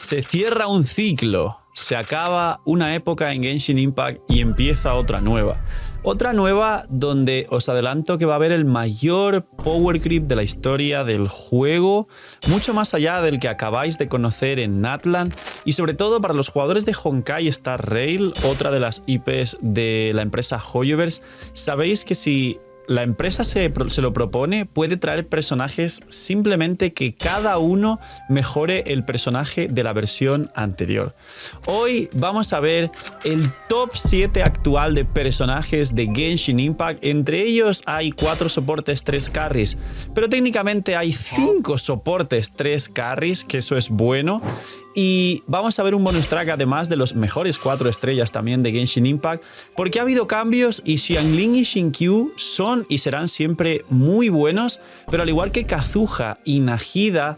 Se cierra un ciclo, se acaba una época en Genshin Impact y empieza otra nueva. Otra nueva donde os adelanto que va a haber el mayor power creep de la historia del juego, mucho más allá del que acabáis de conocer en Natlan, y sobre todo para los jugadores de Honkai Star Rail, otra de las IPs de la empresa Hoyoverse. Sabéis que si la empresa se lo propone, puede traer personajes simplemente que cada uno mejore el personaje de la versión anterior. Hoy vamos a ver el top 7 actual de personajes de Genshin Impact. Entre ellos hay 4 soportes, 3 carries, pero técnicamente hay 5 soportes, 3 carries, que eso es bueno. Y vamos a ver un bonus track además de los mejores 4 estrellas también de Genshin Impact, porque ha habido cambios y Xiangling y Xingqiu son y serán siempre muy buenos, pero al igual que Kazuha y Nahida,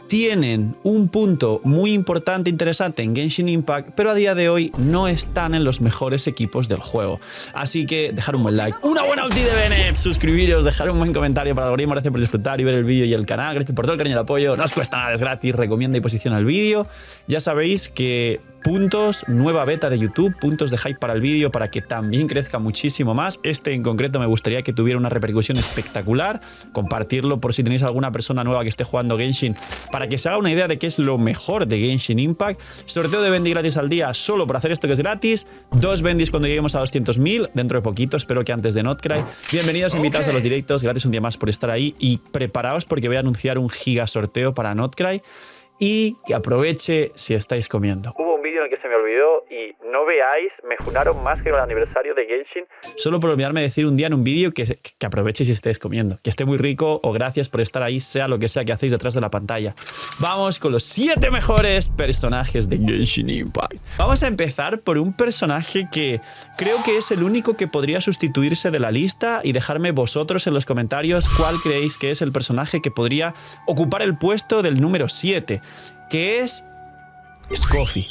tienen un punto muy importante, interesante en Genshin Impact, pero a día de hoy no están en los mejores equipos del juego. Así que dejar un buen like, una buena ulti de Bennett, suscribiros, dejar un buen comentario para el algoritmo, gracias por disfrutar y ver el vídeo y el canal, gracias por todo el cariño y el apoyo, no os cuesta nada, es gratis, recomienda y posiciona el vídeo. Ya sabéis que puntos, nueva beta de YouTube, puntos de hype para el vídeo para que también crezca muchísimo más. Este en concreto me gustaría que tuviera una repercusión espectacular, compartirlo por si tenéis alguna persona nueva que esté jugando Genshin para que se haga una idea de qué es lo mejor de Genshin Impact. Sorteo de Bendy gratis al día solo por hacer esto que es gratis, 2 Bendis cuando lleguemos a 200.000 dentro de poquito, espero que antes de Notcry. Bienvenidos, invitados a los directos, gratis un día más por estar ahí y preparaos porque voy a anunciar un giga sorteo para Notcry y que aproveche si estáis comiendo. En el que se me olvidó y no veáis, me funaron más que el aniversario de Genshin solo por olvidarme de decir un día en un vídeo que aproveche si estéis comiendo, que esté muy rico o gracias por estar ahí, sea lo que sea que hacéis detrás de la pantalla. Vamos con los 7 mejores personajes de Genshin Impact. Vamos a empezar por un personaje que creo que es el único que podría sustituirse de la lista y dejarme vosotros en los comentarios cuál creéis que es el personaje que podría ocupar el puesto del número 7, que es Scoffy.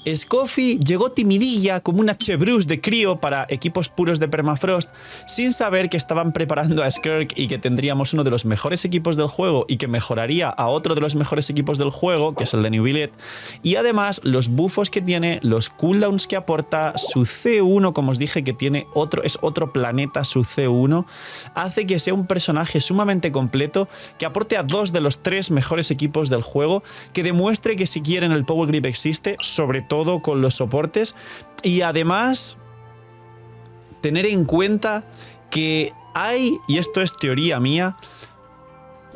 Scoffy llegó timidilla como una Chevreuse de crío para equipos puros de Permafrost, sin saber que estaban preparando a Skirk y que tendríamos uno de los mejores equipos del juego y que mejoraría a otro de los mejores equipos del juego, que es el de New Billet. Y además los buffos que tiene, los cooldowns que aporta, su C1, como os dije que tiene es otro planeta su C1, hace que sea un personaje sumamente completo, que aporte a 2 de los 3 mejores equipos del juego, que demuestre que si quieren el Power Grip existe, sobre todo con los soportes, y además tener en cuenta que hay, y esto es teoría mía,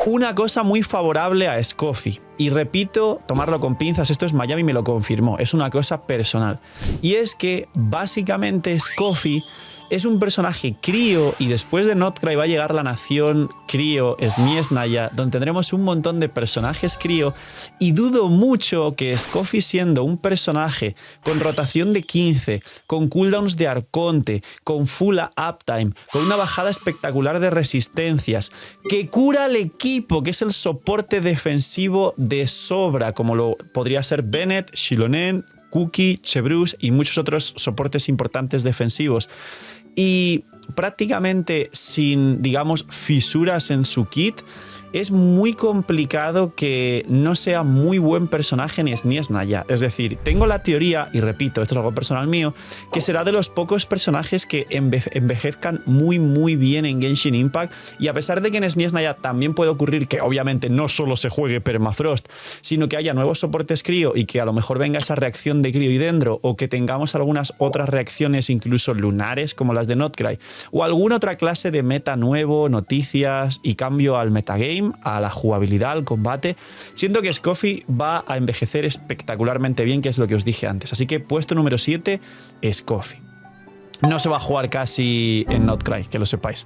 una cosa muy favorable a Scoffy. Y repito, tomarlo con pinzas, esto es Miami, me lo confirmó, es una cosa personal. Y es que básicamente Scoffy es un personaje crío y después de Notcry va a llegar la nación crío, Sniesnaya, donde tendremos un montón de personajes crío y dudo mucho que Scoffy, siendo un personaje con rotación de 15, con cooldowns de Arconte, con full uptime, con una bajada espectacular de resistencias, que cura al equipo, que es el soporte defensivo de sobra, como lo podría ser Bennett, Xilonen, Cookie, Chevreuse y muchos otros soportes importantes defensivos. Y prácticamente sin, digamos, fisuras en su kit, es muy complicado que no sea muy buen personaje ni Sniesnaya. Es decir, tengo la teoría, y repito, esto es algo personal mío, que será de los pocos personajes que envejezcan muy bien en Genshin Impact. Y a pesar de que en Sniesnaya también puede ocurrir que obviamente no solo se juegue Permafrost, sino que haya nuevos soportes crío y que a lo mejor venga esa reacción de crío y dendro, o que tengamos algunas otras reacciones incluso lunares como las de Notcry, o alguna otra clase de meta nuevo, noticias y cambio al metagame, a la jugabilidad, al combate. Siento que Scoffy va a envejecer espectacularmente bien, que es lo que os dije antes. Así que puesto número 7, Scoffy. No se va a jugar casi en Notcry, que lo sepáis.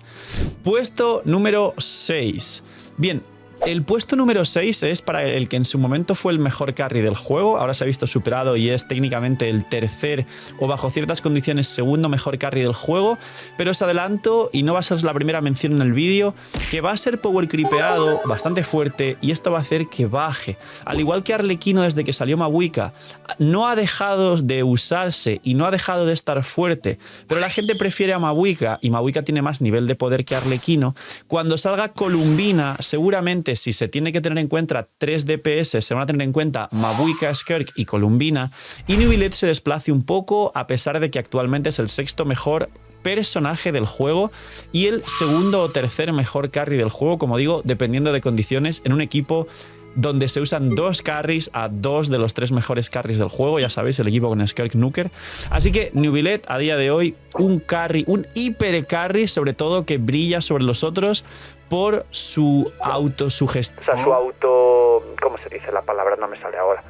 Puesto número 6. Bien, el puesto número 6 es para el que en su momento fue el mejor carry del juego. Ahora se ha visto superado y es técnicamente el tercer, o bajo ciertas condiciones, segundo mejor carry del juego. Pero os adelanto, y no va a ser la primera mención en el vídeo, que va a ser power creepeado bastante fuerte y esto va a hacer que baje. Al igual que Arlequino, desde que salió Mavuika, no ha dejado de usarse y no ha dejado de estar fuerte, pero la gente prefiere a Mavuika y Mavuika tiene más nivel de poder que Arlequino. Cuando salga Columbina, seguramente básicamente, si se tiene que tener en cuenta 3 DPS, se van a tener en cuenta Mabuika, Skirk y Columbina, y Neuvillette se desplace un poco, a pesar de que actualmente es el 6º mejor personaje del juego y el 2º o 3er mejor carry del juego, como digo, dependiendo de condiciones, en un equipo donde se usan 2 carries a 2 de los 3 mejores carries del juego, ya sabéis, el equipo con Skirk Nuker. Así que Neuvillette a día de hoy, un carry, un hiper carry, sobre todo, que brilla sobre los otros por su autosugestión. O sea, su auto... ¿Cómo se dice la palabra? No me sale ahora.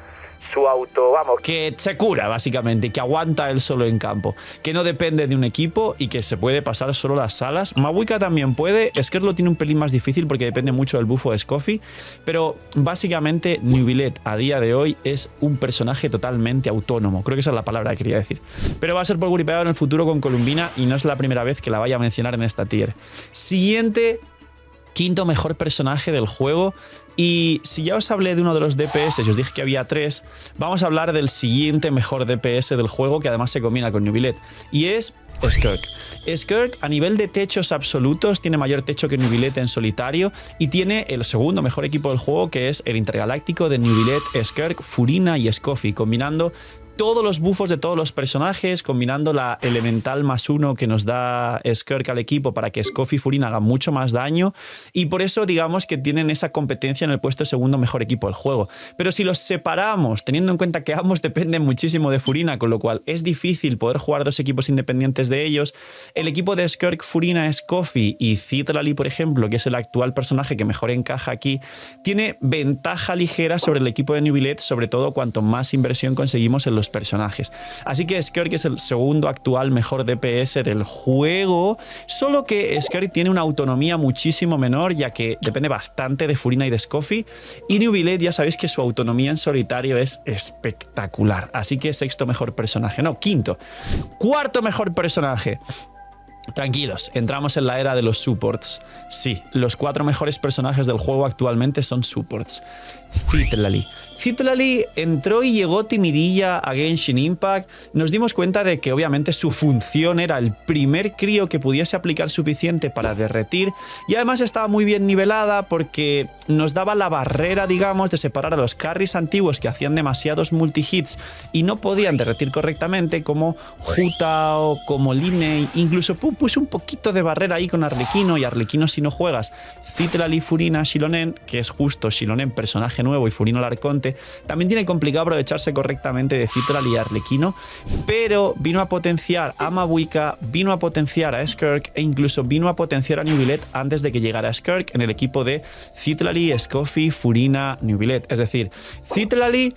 Su auto, vamos. Que se cura, básicamente, que aguanta él solo en campo, que no depende de un equipo y que se puede pasar solo las salas. Mabuika también puede, Skirk lo tiene un pelín más difícil porque depende mucho del bufo de Scoffy, pero básicamente Neuvillette a día de hoy es un personaje totalmente autónomo, creo que esa es la palabra que quería decir, pero va a ser por gripeado en el futuro con Columbina y no es la primera vez que la vaya a mencionar en esta tier. Siguiente, 5º mejor personaje del juego. Y si ya os hablé de uno de los DPS y os dije que había 3, vamos a hablar del siguiente mejor DPS del juego, que además se combina con Neuvillette, y es Skirk. Skirk, a nivel de techos absolutos, tiene mayor techo que Neuvillette en solitario y tiene el 2º mejor equipo del juego, que es el intergaláctico de Neuvillette, Skirk, Furina y Scoffy, combinando todos los buffos de todos los personajes, combinando la elemental +1 que nos da Skirk al equipo para que Scoffy y Furina hagan mucho más daño, y por eso digamos que tienen esa competencia en el puesto de 2º mejor equipo del juego. Pero si los separamos, teniendo en cuenta que ambos dependen muchísimo de Furina, con lo cual es difícil poder jugar 2 equipos independientes de ellos, el equipo de Skirk, Furina, Scoffy y Citrali, por ejemplo, que es el actual personaje que mejor encaja aquí, tiene ventaja ligera sobre el equipo de Neuvillette, sobre todo cuanto más inversión conseguimos en los personajes. Así que Skirk es el 2º actual mejor DPS del juego, solo que Skirk tiene una autonomía muchísimo menor, ya que depende bastante de Furina y de Scoffy, y Neuvillette ya sabéis que su autonomía en solitario es espectacular, así que 6º mejor personaje, no, 5º. 4º mejor personaje. Tranquilos, entramos en la era de los supports. Sí, los 4 mejores personajes del juego actualmente son supports. Citlali. Citlali entró y llegó timidilla a Genshin Impact. Nos dimos cuenta de que obviamente su función era el primer crío que pudiese aplicar suficiente para derretir, y además estaba muy bien nivelada porque nos daba la barrera, digamos, de separar a los carries antiguos que hacían demasiados multihits y no podían derretir correctamente, como Jutao, como Linei, incluso puso un poquito de barrera ahí con Arlequino, y Arlequino, si no juegas Citlali, Furina, Xilonen, que es justo Xilonen personaje nuevo y Furino el Arconte, también tiene complicado aprovecharse correctamente de Citlali y Arlequino, pero vino a potenciar a Mabuika, vino a potenciar a Skirk e incluso vino a potenciar a Neuvillette antes de que llegara Skirk en el equipo de Citlali, Scoffy, Furina, Neuvillette. Es decir, Citlali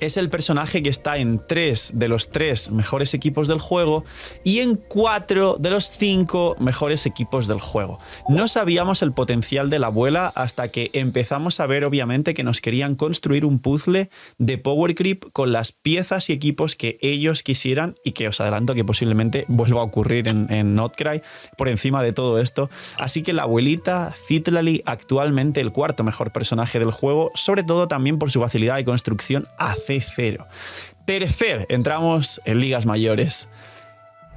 es el personaje que está en 3 de los 3 mejores equipos del juego y en 4 de los 5 mejores equipos del juego. No sabíamos el potencial de la abuela hasta que empezamos a ver, obviamente, que nos querían construir un puzzle de power creep con las piezas y equipos que ellos quisieran, y que os adelanto que posiblemente vuelva a ocurrir en Notcry por encima de todo esto. Así que la abuelita Citlali, actualmente el 4º mejor personaje del juego, sobre todo también por su facilidad de construcción a C0. Tercer, entramos en ligas mayores.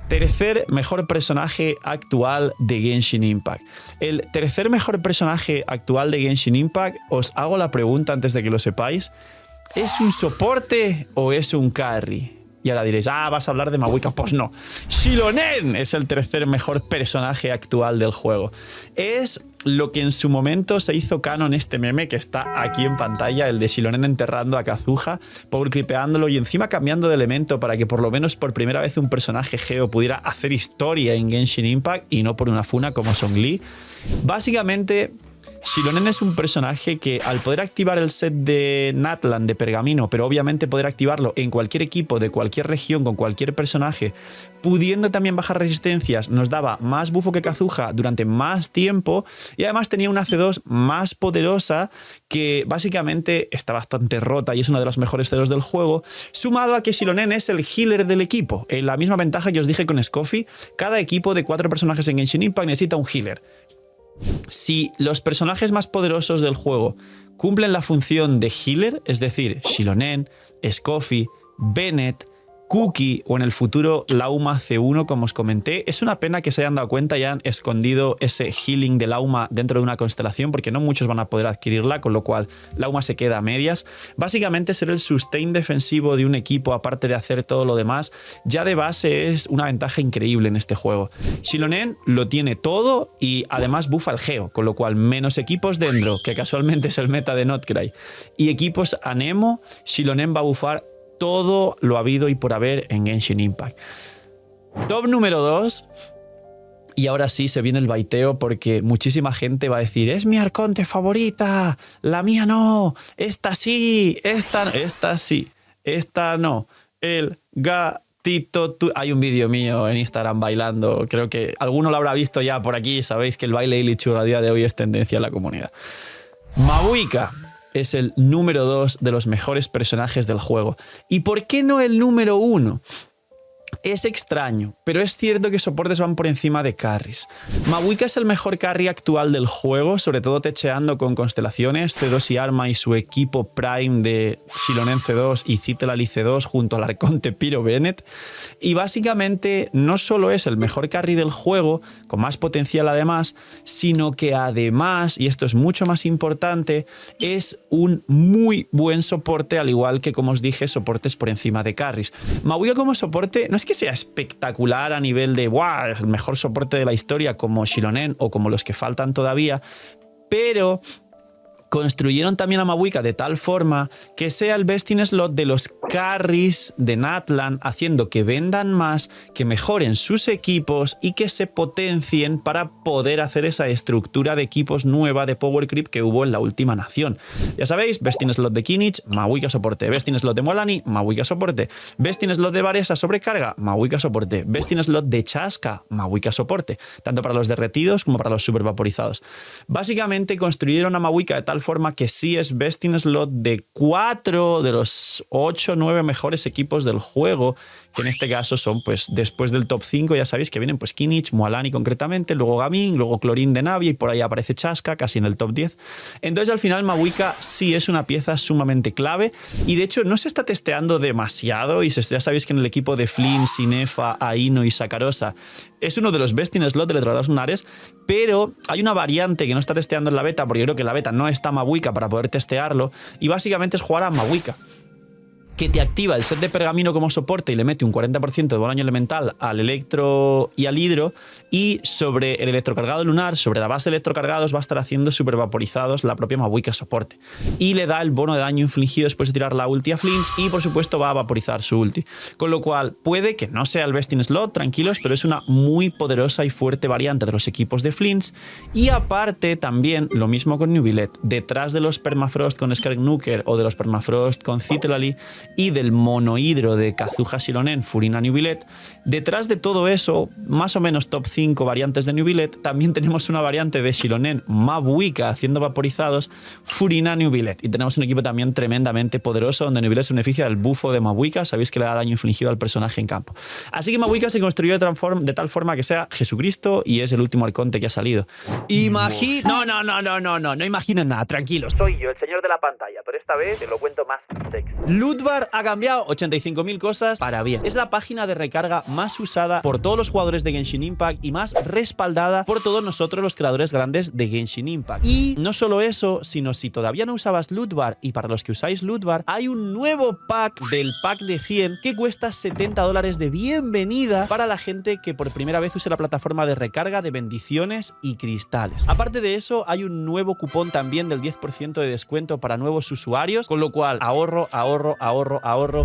Tercer mejor personaje actual de Genshin Impact. El tercer mejor personaje actual de Genshin Impact, os hago la pregunta antes de que lo sepáis, ¿es un soporte o es un carry? Y ahora diréis, vas a hablar de Mabuika. Pues no. Xilonen es el tercer mejor personaje actual del juego. Es lo que en su momento se hizo canon, este meme que está aquí en pantalla, el de Xilonen enterrando a Kazuha, power creepeándolo y encima cambiando de elemento para que por lo menos por primera vez un personaje geo pudiera hacer historia en Genshin Impact y no por una funa como Zhongli. Básicamente, Xilonen es un personaje que, al poder activar el set de Natlan de pergamino, pero obviamente poder activarlo en cualquier equipo de cualquier región con cualquier personaje, pudiendo también bajar resistencias, nos daba más bufo que Kazuha durante más tiempo, y además tenía una C2 más poderosa que básicamente está bastante rota y es una de las mejores C2 del juego, sumado a que Xilonen es el healer del equipo. La misma ventaja que os dije con Scoffy, cada equipo de 4 personajes en Genshin Impact necesita un healer. Si los personajes más poderosos del juego cumplen la función de healer, es decir, Xilonen, Scoffy, Bennett, Cookie o en el futuro Lauma C1, como os comenté. Es una pena que se hayan dado cuenta y hayan escondido ese healing de Lauma dentro de una constelación, porque no muchos van a poder adquirirla, con lo cual Lauma se queda a medias. Básicamente ser el sustain defensivo de un equipo, aparte de hacer todo lo demás, ya de base es una ventaja increíble en este juego. Xilonen lo tiene todo y además buffa el Geo, con lo cual menos equipos Dendro, que casualmente es el meta de Notcry, y equipos Anemo, Xilonen va a bufar todo lo habido y por haber en Genshin Impact. Top número 2. Y ahora sí se viene el baiteo, porque muchísima gente va a decir: es mi arconte favorita, la mía no, esta sí, esta sí, esta no. El gatito... Hay un vídeo mío en Instagram bailando, creo que alguno lo habrá visto ya por aquí. Sabéis que el baile Illichur a día de hoy es tendencia en la comunidad. Mavuika es el número 2 de los mejores personajes del juego. ¿Y por qué no el número 1? Es extraño, pero es cierto que soportes van por encima de carries. Mavuika es el mejor carry actual del juego, sobre todo techeando con constelaciones, C2 y Arma y su equipo Prime de Xilonen C2 y Citlali C2 junto al arconte Pyro Bennett. Y básicamente no solo es el mejor carry del juego, con más potencial además, sino que además, y esto es mucho más importante, es un muy buen soporte, al igual que, como os dije, soportes por encima de carries. Mavuika como soporte no es que sea espectacular a nivel de ¡buah!, el mejor soporte de la historia como Xilonen o como los que faltan todavía, pero construyeron también a Mavuika de tal forma que sea el best in slot de los carries de Natlan, haciendo que vendan más, que mejoren sus equipos y que se potencien para poder hacer esa estructura de equipos nueva de power creep que hubo en la última nación. Ya sabéis, best in slot de Kinich, Mavuika soporte. Best in slot de Mualani, Mavuika soporte. Best in slot de Varesa sobrecarga, Mavuika soporte. Best in slot de Chasca, Mavuika soporte. Tanto para los derretidos como para los super vaporizados. Básicamente construyeron a Mavuika de tal forma que sí es best in slot de 4 de los 8 o 9 mejores equipos del juego, que en este caso son, pues, después del top 5, ya sabéis que vienen pues Kinich, Mualani concretamente, luego Gaming, luego Clorin de Navia y por ahí aparece Chasca, casi en el top 10. Entonces al final Mavuika sí es una pieza sumamente clave y de hecho no se está testeando demasiado y ya sabéis que en el equipo de Flynn, Sinefa, Aino y Sakarosa es uno de los best in slot de Letrados Lunares, pero hay una variante que no está testeando en la beta, porque yo creo que en la beta no está Mavuika para poder testearlo, y básicamente es jugar a Mavuika, que te activa el set de pergamino como soporte y le mete un 40% de daño elemental al electro y al hidro, y sobre el electrocargado lunar, sobre la base de electrocargados, va a estar haciendo super vaporizados la propia Mavuika soporte. Y le da el bono de daño infligido después de tirar la ulti a Flinch y por supuesto va a vaporizar su ulti. Con lo cual puede que no sea el best in slot, tranquilos, pero es una muy poderosa y fuerte variante de los equipos de Flinch. Y aparte también lo mismo con Nubilet. Detrás de los Permafrost con Skarknucker o de los Permafrost con Citlali y del monohidro de Kazuha Xilonen, Furina Nubilet, detrás de todo eso, más o menos top 5 variantes de Nubilet, también tenemos una variante de Xilonen Mavuika haciendo vaporizados, Furina Nubilet. Y tenemos un equipo también tremendamente poderoso donde Nubilet se beneficia del bufo de Mavuika, sabéis que le da daño infligido al personaje en campo. Así que Mavuika se construyó de tal forma que sea Jesucristo y es el último arconte que ha salido. No imaginen nada, tranquilos. Soy yo, el señor de la pantalla, pero esta vez te lo cuento más sexy. Lootbar ha cambiado 85.000 cosas para bien. Es la página de recarga más usada por todos los jugadores de Genshin Impact y más respaldada por todos nosotros los creadores grandes de Genshin Impact. Y no solo eso, sino si todavía no usabas Lootbar, y para los que usáis Lootbar, hay un nuevo pack del pack de 100 que cuesta $70 de bienvenida para la gente que por primera vez use la plataforma de recarga de bendiciones y cristales. Aparte de eso, hay un nuevo cupón también del 10% de descuento para nuevos usuarios, con lo cual ahorro.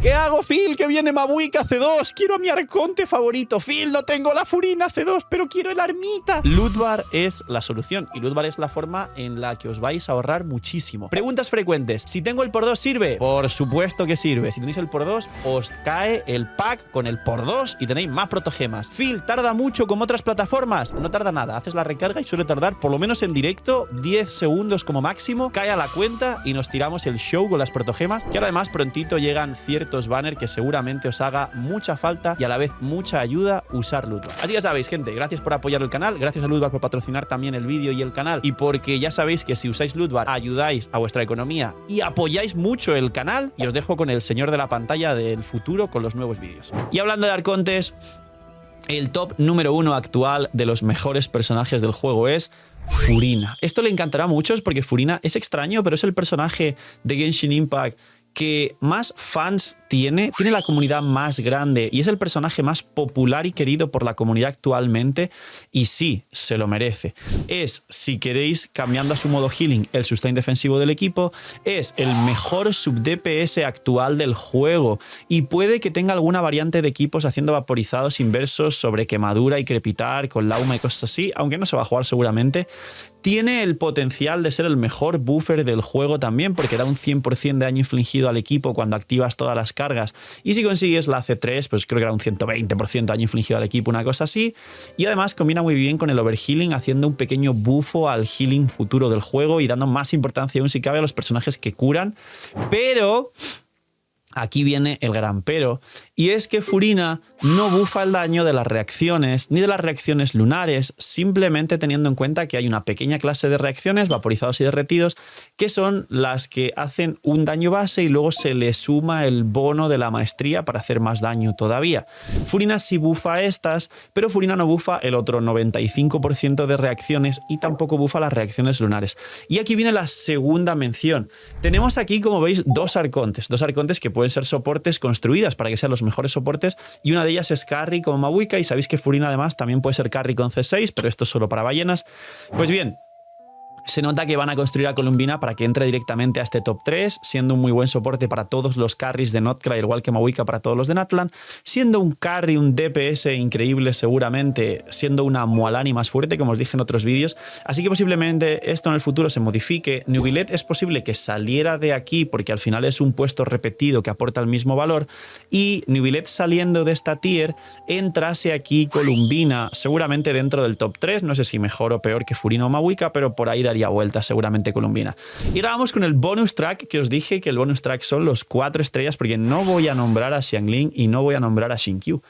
¿Qué hago, Phil? Que viene Mavuika C2. Quiero a mi arconte favorito. Phil, no tengo la Furina C2, pero quiero el armita. Lootbar es la solución y Lootbar es la forma en la que os vais a ahorrar muchísimo. Preguntas frecuentes. Si tengo el por 2, ¿sirve? Por supuesto que sirve. Si tenéis el por 2, os cae el pack con el por 2 y tenéis más protogemas. Phil, ¿tarda mucho como otras plataformas? No tarda nada. Haces la recarga y suele tardar, por lo menos en directo, 10 segundos como máximo. Cae a la cuenta y nos tiramos el show con las protogemas, que ahora además prontito llegan ciertos banners que seguramente os haga mucha falta y a la vez mucha ayuda usar Lootbar. Así que ya sabéis, gente, gracias por apoyar el canal, gracias a Lootbar por patrocinar también el vídeo y el canal, y porque ya sabéis que si usáis Lootbar ayudáis a vuestra economía y apoyáis mucho el canal, y os dejo con el señor de la pantalla del futuro con los nuevos vídeos. Y hablando de arcontes, el top número 1 actual de los mejores personajes del juego es Furina. Esto le encantará a muchos porque Furina es extraño, pero es el personaje de Genshin Impact que más fans tiene la comunidad más grande y es el personaje más popular y querido por la comunidad actualmente, y sí, se lo merece. Es, si queréis, cambiando a su modo healing, el sustain defensivo del equipo, es el mejor sub DPS actual del juego y puede que tenga alguna variante de equipos haciendo vaporizados inversos sobre quemadura y crepitar con lauma y cosas así, aunque no se va a jugar seguramente. Tiene el potencial de ser el mejor buffer del juego también, porque da un 100% de daño infligido al equipo cuando activas todas las cargas. Y si consigues la C3, pues creo que era un 120% de daño infligido al equipo, una cosa así. Y además combina muy bien con el overhealing, haciendo un pequeño bufo al healing futuro del juego y dando más importancia aún si cabe a los personajes que curan. Pero aquí viene el gran pero, y es que Furina no bufa el daño de las reacciones ni de las reacciones lunares, simplemente teniendo en cuenta que hay una pequeña clase de reacciones, vaporizados y derretidos, que son las que hacen un daño base y luego se le suma el bono de la maestría para hacer más daño todavía. Furina sí bufa estas, pero Furina no bufa el otro 95% de reacciones y tampoco bufa las reacciones lunares. Y aquí viene la segunda mención. Tenemos aquí, como veis, dos arcontes que pueden ser soportes construidas para que sean los mejores soportes, y una de ellas es carry como Mavuika, y sabéis que Furina además también puede ser carry con C6, pero esto es solo para ballenas. Pues bien, se nota que van a construir a Columbina para que entre directamente a este top 3, siendo un muy buen soporte para todos los carries de Notcry, igual que Mavuika para todos los de Natlan, siendo un carry, un DPS increíble seguramente, siendo una Mualani más fuerte, como os dije en otros vídeos. Así que posiblemente esto en el futuro se modifique. Neuvillette es posible que saliera de aquí porque al final es un puesto repetido que aporta el mismo valor, y Neuvillette saliendo de esta tier entrase aquí Columbina, seguramente dentro del top 3, no sé si mejor o peor que Furina o Mavuika, pero por ahí daría vuelta seguramente Columbina. Y ahora vamos con el bonus track, que os dije que el bonus track son los 4 estrellas, porque no voy a nombrar a Xiangling y no voy a nombrar a Xingqiu.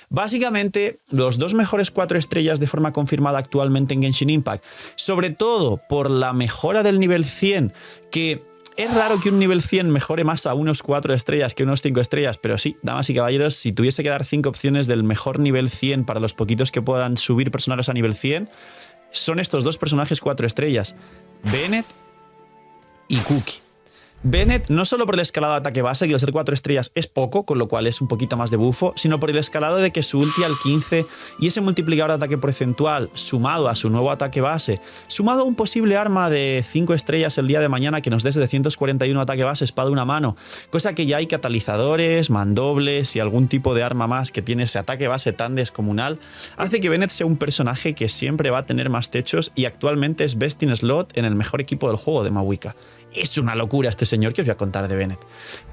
Básicamente, los dos mejores 4 estrellas de forma confirmada actualmente en Genshin Impact, sobre todo por la mejora del nivel 100, que es raro que un nivel 100 mejore más a unos 4 estrellas que unos 5 estrellas, pero sí, damas y caballeros, si tuviese que dar 5 opciones del mejor nivel 100 para los poquitos que puedan subir personajes a nivel 100, son estos dos personajes 4 estrellas, Bennett y Cookie. Bennett no solo por el escalado de ataque base, que al ser 4 estrellas es poco, con lo cual es un poquito más de bufo, sino por el escalado de que su ulti al 15 y ese multiplicador de ataque porcentual sumado a su nuevo ataque base, sumado a un posible arma de 5 estrellas el día de mañana que nos dé 741 ataque base, espada una mano, cosa que ya hay catalizadores, mandobles y algún tipo de arma más que tiene ese ataque base tan descomunal, hace que Bennett sea un personaje que siempre va a tener más techos y actualmente es best in slot en el mejor equipo del juego de Mavuika. Es una locura este señor que os voy a contar de Bennett.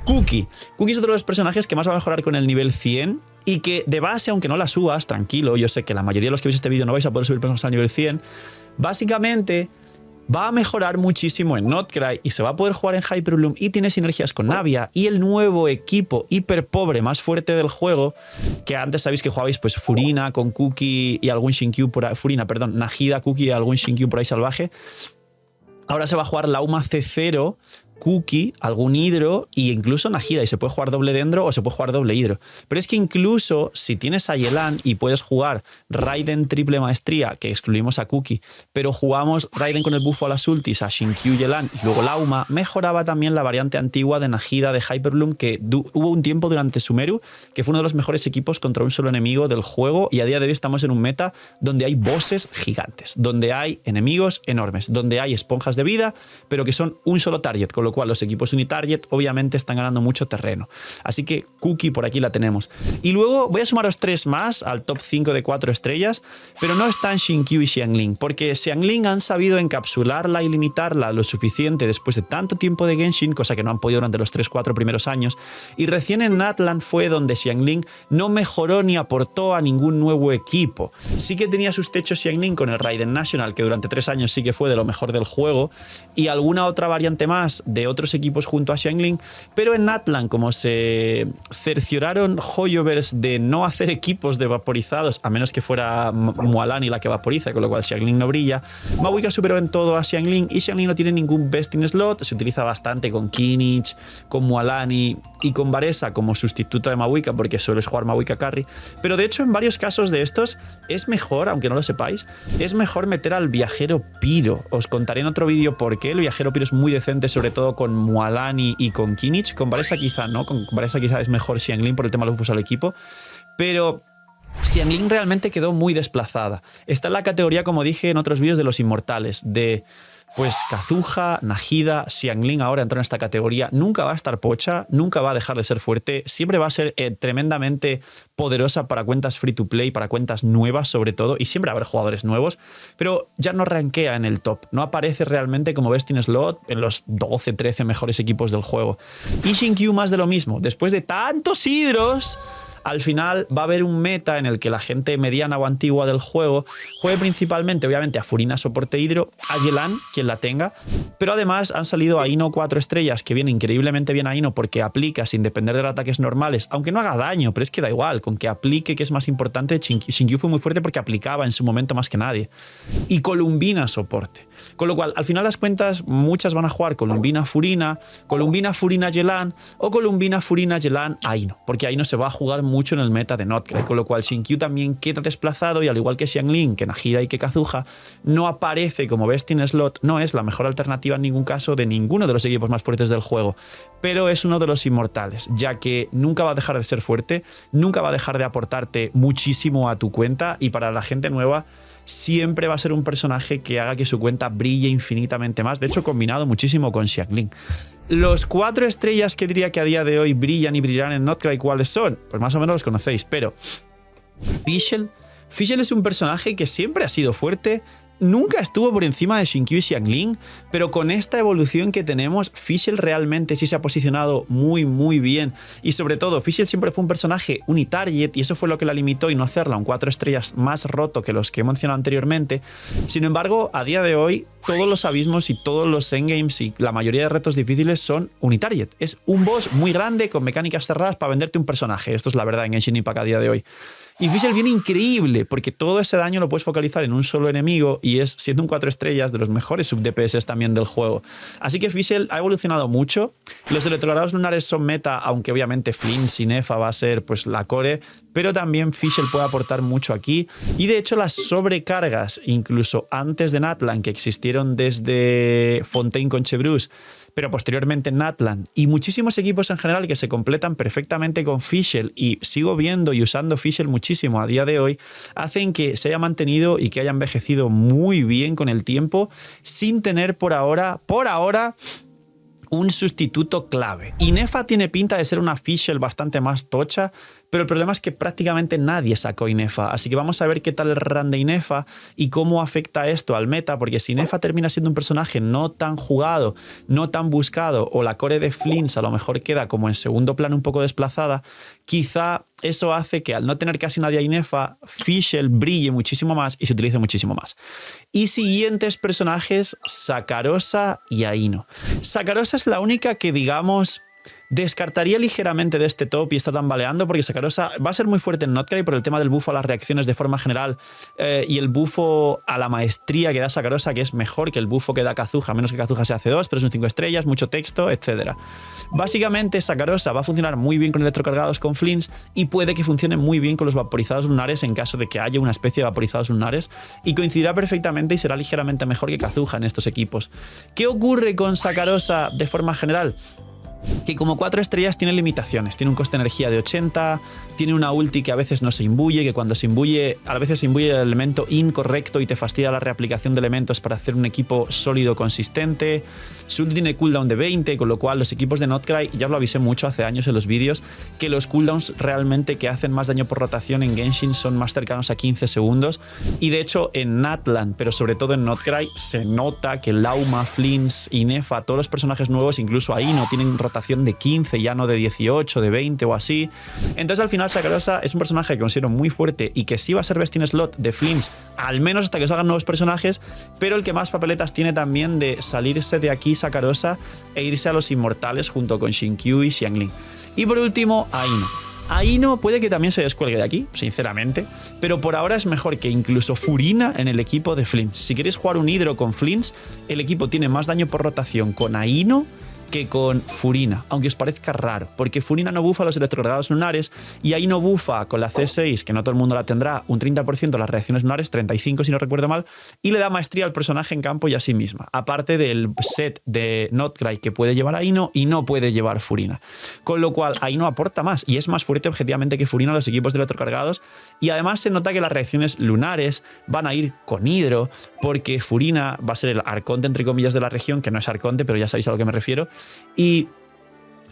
Cookie es otro de los personajes que más va a mejorar con el nivel 100 y que de base, aunque no la subas, tranquilo, yo sé que la mayoría de los que veis este vídeo no vais a poder subir personajes al nivel 100, básicamente va a mejorar muchísimo en Notcry y se va a poder jugar en Hyperbloom y tiene sinergias con Navia y el nuevo equipo hiper pobre más fuerte del juego, que antes sabéis que jugabais pues Furina con Cookie y algún Xingqiu por ahí, Nahida, Cookie y algún Xingqiu por ahí salvaje. Ahora se va a jugar Lauma C0, Cookie, algún hidro e incluso Nahida, y se puede jugar doble dendro o se puede jugar doble hidro. Pero es que incluso si tienes a Yelan y puedes jugar Raiden triple maestría, que excluimos a Cookie, pero jugamos Raiden con el buffo a las ultis, a Xingqiu, Yelan y luego Lauma, mejoraba también la variante antigua de Nahida de Hyperbloom, que hubo un tiempo durante Sumeru que fue uno de los mejores equipos contra un solo enemigo del juego, y a día de hoy estamos en un meta donde hay bosses gigantes, donde hay enemigos enormes, donde hay esponjas de vida, pero que son un solo target, con lo cual los equipos unitarget obviamente están ganando mucho terreno. Así que Cookie por aquí la tenemos. Y luego voy a sumaros 3 más al top 5 de 4 estrellas, pero no están Xingqiu y Xiangling, porque Xiangling han sabido encapsularla y limitarla lo suficiente después de tanto tiempo de Genshin, cosa que no han podido durante los 3-4 primeros años, y recién en Natlan fue donde Xiangling no mejoró ni aportó a ningún nuevo equipo. Sí que tenía sus techos Xiangling con el Raiden National, que durante 3 años sí que fue de lo mejor del juego, y alguna otra variante más de de otros equipos junto a Xiangling, pero en Natlan, como se cercioraron Hoyoverse de no hacer equipos de vaporizados, a menos que fuera Mualani la que vaporiza, con lo cual Xiangling no brilla, Mavuika superó en todo a Xiangling y Xiangling no tiene ningún best in slot, se utiliza bastante con Kinich, con Mualani y con Varesa como sustituto de Mavuika, porque sueles jugar Mavuika carry, pero de hecho en varios casos de estos es mejor, aunque no lo sepáis, es mejor meter al viajero Piro. Os contaré en otro vídeo por qué el viajero Piro es muy decente, sobre todo con Mualani y con Kinich. Con Varesa quizá no, con Varesa quizá es mejor Xiangling por el tema de los buffos al equipo, pero Xiangling realmente quedó muy desplazada. Está en la categoría, como dije en otros vídeos, de los inmortales, de pues Kazuha, Nahida, Xiangling ahora entró en esta categoría. Nunca va a estar pocha, nunca va a dejar de ser fuerte, siempre va a ser tremendamente poderosa para cuentas free to play, para cuentas nuevas sobre todo, y siempre va a haber jugadores nuevos, pero ya no rankea en el top, no aparece realmente como best in slot en los 12, 13 mejores equipos del juego. Y Xin-Q más de lo mismo, después de tantos hidros, al final va a haber un meta en el que la gente mediana o antigua del juego juegue principalmente, obviamente, a Furina soporte hidro, a Yelan, quien la tenga, pero además han salido a Ino 4 estrellas, que viene increíblemente bien a Ino porque aplica sin depender de los ataques normales, aunque no haga daño, pero es que da igual, con que aplique, que es más importante. Xin-Q fue muy fuerte porque aplicaba en su momento más que nadie. Y Columbina soporte. Con lo cual, al final las cuentas, muchas van a jugar Columbina Furina, Columbina Furina Yelan o Columbina Furina Yelan Aino, porque Aino se va a jugar mucho en el meta de Notcry, con lo cual Xin-Q también queda desplazado y al igual que Xiangling, que Nahida y que Kazuha, no aparece como best in slot, no es la mejor alternativa en ningún caso de ninguno de los equipos más fuertes del juego, pero es uno de los inmortales, ya que nunca va a dejar de ser fuerte, nunca va a dejar de aportarte muchísimo a tu cuenta y para la gente nueva siempre va a ser un personaje que haga que su cuenta brille infinitamente más, de hecho combinado muchísimo con Xiangling. Los 4 estrellas que diría que a día de hoy brillan y brillarán en Notcry, ¿cuáles son? Pues más o menos los conocéis, pero Fischl es un personaje que siempre ha sido fuerte, nunca estuvo por encima de Xin-Q y Xiangling, pero con esta evolución que tenemos, Fischl realmente sí se ha posicionado muy muy bien, y sobre todo Fischl siempre fue un personaje unitarget y eso fue lo que la limitó y no hacerla un 4 estrellas más roto que los que he mencionado anteriormente. Sin embargo, a día de hoy todos los abismos y todos los endgames y la mayoría de retos difíciles son unitarget. Es un boss muy grande con mecánicas cerradas para venderte un personaje. Esto es la verdad en Genshin Impact a día de hoy. Y Fischl viene increíble porque todo ese daño lo puedes focalizar en un solo enemigo y es, siendo un 4 estrellas, de los mejores sub-DPS también del juego. Así que Fischl ha evolucionado mucho. Los electrogrados lunares son meta, aunque obviamente Flynn sin Efa va a ser pues la core, pero también Fischl puede aportar mucho aquí. Y de hecho las sobrecargas, incluso antes de Natlan, que existieron desde Fontaine con Chevreuse, pero posteriormente en Natlan, y muchísimos equipos en general que se completan perfectamente con Fischl, y sigo viendo y usando Fischl muchísimo a día de hoy, hacen que se haya mantenido y que haya envejecido muy bien con el tiempo, sin tener por ahora, un sustituto clave. Inefa tiene pinta de ser una Fischl bastante más tocha, pero el problema es que prácticamente nadie sacó Inefa, así que vamos a ver qué tal el run de Inefa y cómo afecta esto al meta, porque si Inefa termina siendo un personaje no tan jugado, no tan buscado, o la core de Flins a lo mejor queda como en segundo plano un poco desplazada, quizá eso hace que al no tener casi nadie a Inefa, Fischl brille muchísimo más y se utilice muchísimo más. Y siguientes personajes, Sakarosa y Aino. Sakarosa es la única que, digamos, descartaría ligeramente de este top y está tambaleando porque Sakarosa va a ser muy fuerte en Notcry por el tema del bufo a las reacciones de forma general y el bufo a la maestría que da Sakarosa, que es mejor que el bufo que da Kazuha, a menos que Kazuha sea C2, pero es un 5 estrellas, mucho texto, etc. Básicamente Sakarosa va a funcionar muy bien con electrocargados con Flins y puede que funcione muy bien con los vaporizados lunares en caso de que haya una especie de vaporizados lunares, y coincidirá perfectamente y será ligeramente mejor que Kazuha en estos equipos. ¿Qué ocurre con Sakarosa de forma general? Que como 4 estrellas tiene limitaciones, tiene un coste de energía de 80, tiene una ulti que a veces no se imbuye, que cuando se imbuye, a veces se imbuye el elemento incorrecto y te fastidia la reaplicación de elementos para hacer un equipo sólido consistente. Su ulti tiene cooldown de 20, con lo cual los equipos de Notcry, ya lo avisé mucho hace años en los vídeos, que los cooldowns realmente que hacen más daño por rotación en Genshin son más cercanos a 15 segundos, y de hecho en Natlan, pero sobre todo en Notcry, se nota que Lauma, Flins, Inefa, todos los personajes nuevos, incluso ahí no tienen rotación rotación de 15, ya no de 18, de 20 o así. Entonces al final Sakarosa es un personaje que considero muy fuerte y que sí va a ser best in slot de Flames, al menos hasta que salgan nuevos personajes, pero el que más papeletas tiene también de salirse de aquí Sakarosa e irse a los inmortales junto con Xingqiu y Xiangling. Y por último, Aino. Aino puede que también se descuelgue de aquí, sinceramente, pero por ahora es mejor que incluso Furina en el equipo de Flints. Si queréis jugar un hidro con Flints, el equipo tiene más daño por rotación con Aino que con Furina, aunque os parezca raro, porque Furina no bufa los electrocargados lunares y Aino bufa con la C6, que no todo el mundo la tendrá, un 30% las reacciones lunares, 35 si no recuerdo mal, y le da maestría al personaje en campo y a sí misma, aparte del set de Notcry que puede llevar Aino y no puede llevar Furina. Con lo cual Aino aporta más y es más fuerte objetivamente que Furina en los equipos de electrocargados, y además se nota que las reacciones lunares van a ir con hidro, porque Furina va a ser el arconte entre comillas de la región, que no es arconte, pero ya sabéis a lo que me refiero, y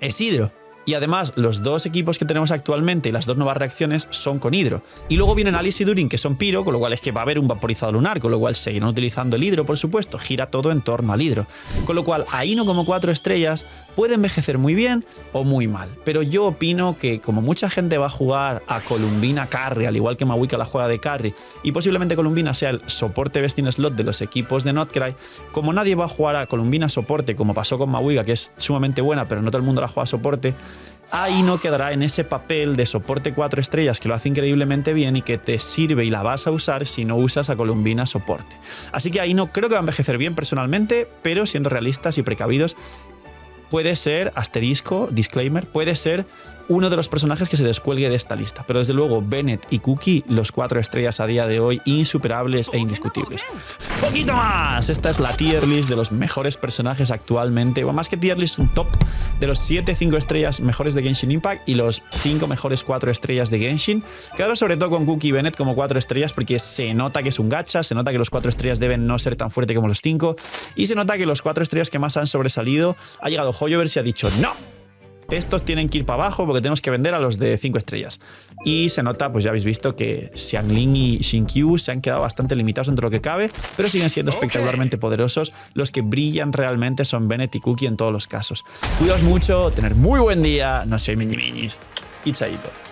es hidro. Y además, los dos equipos que tenemos actualmente y las dos nuevas reacciones son con hidro. Y luego vienen Alice y Durin, que son piro, con lo cual es que va a haber un vaporizado lunar, con lo cual seguirán utilizando el hidro, por supuesto. Gira todo en torno al hidro. Con lo cual, Aino como 4 estrellas puede envejecer muy bien o muy mal. Pero yo opino que como mucha gente va a jugar a Columbina carry, al igual que Mawika la juega de carry, y posiblemente Columbina sea el soporte best in slot de los equipos de Notcry, como nadie va a jugar a Columbina soporte, como pasó con Mawika, que es sumamente buena, pero no todo el mundo la juega a soporte, Aino quedará en ese papel de soporte 4 estrellas que lo hace increíblemente bien y que te sirve y la vas a usar si no usas a Columbina soporte. Así que Aino creo que va a envejecer bien personalmente, pero siendo realistas y precavidos, puede ser, asterisco, disclaimer, puede ser uno de los personajes que se descuelgue de esta lista. Pero desde luego, Bennett y Cookie, los 4 estrellas a día de hoy, insuperables e indiscutibles. ¡Poquito más! Esta es la tier list de los mejores personajes actualmente. O más que tier list, un top de los 7 5 estrellas mejores de Genshin Impact y los 5 mejores 4 estrellas de Genshin. Quedaros sobre todo con Cookie y Bennett como 4 estrellas porque se nota que es un gacha, se nota que los 4 estrellas deben no ser tan fuerte como los 5 y se nota que los 4 estrellas que más han sobresalido ha llegado Hoyoverse y ha dicho ¡no! Estos tienen que ir para abajo porque tenemos que vender a los de 5 estrellas. Y se nota, pues ya habéis visto que Xiangling y Xingqiu se han quedado bastante limitados entre lo que cabe, pero siguen siendo espectacularmente poderosos. Los que brillan realmente son Bennett y Cookie en todos los casos. Cuidaos mucho, tener muy buen día, no sé, mini minis y chaito.